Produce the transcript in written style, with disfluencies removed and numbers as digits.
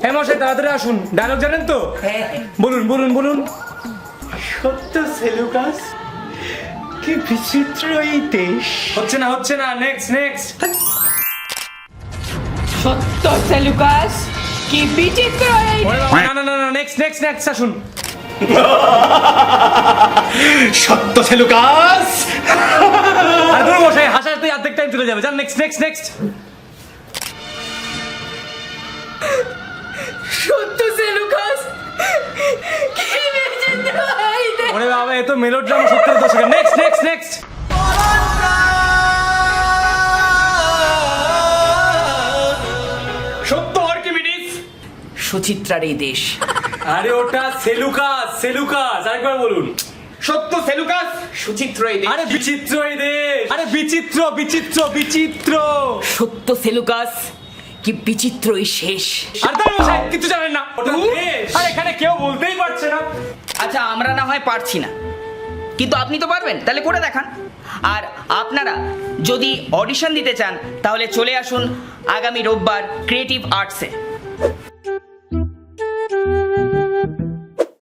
হ্যাঁ মশাই তাড়াতাড়ি আসুন, ডায়লগ জানেন তো? বলুন বলুন বলুন। সত্য সেলুকাস, কি বিচিত্র এই দেশ। হচ্ছে না, নেক্সট নেক্সট। সত্য সেলুকাস, কি বিচিত্র এই না না না না, নেক্সট নেক্সট নেক্সট আসুন। সত্য সেলুকাস, আর ধরো মশাই হাসাতেই অর্ধেক টাইম চলে যাবে। যান নেক্সট নেক্সট নেক্সট। সত্য সেলুকাস, কি বিচিত্র এই দেশ। ওরে বাবা, এ তো মেলোড্রামা 70-এর দশকে। Next next next. সত্য আর্কিমিডিস। সুচিত্রার এই দেশ। আরে ওটা সেলুকাস, সেলুকাস, আরেকবার বলুন। সত্য সেলুকাস, সুচিত্র এই দেশ। আরে বিচিত্র এই দেশ, আরে বিচিত্র বিচিত্র বিচিত্র। সত্য সেলুকাস, কি বিচিত্র এই শেষ। আর তার মশাই কিছু জানেন না, ওটা দেশ। আর এখানে কেউ বলতেই পারছে না। আচ্ছা, আমরা না হয় পারছি না, কিন্তু আপনি তো পারবেন, তাহলে করে দেখান। আর আপনারা যদি অডিশন দিতে চান তাহলে চলে আসুন আগামী রোববার ক্রিয়েটিভ আর্টসে।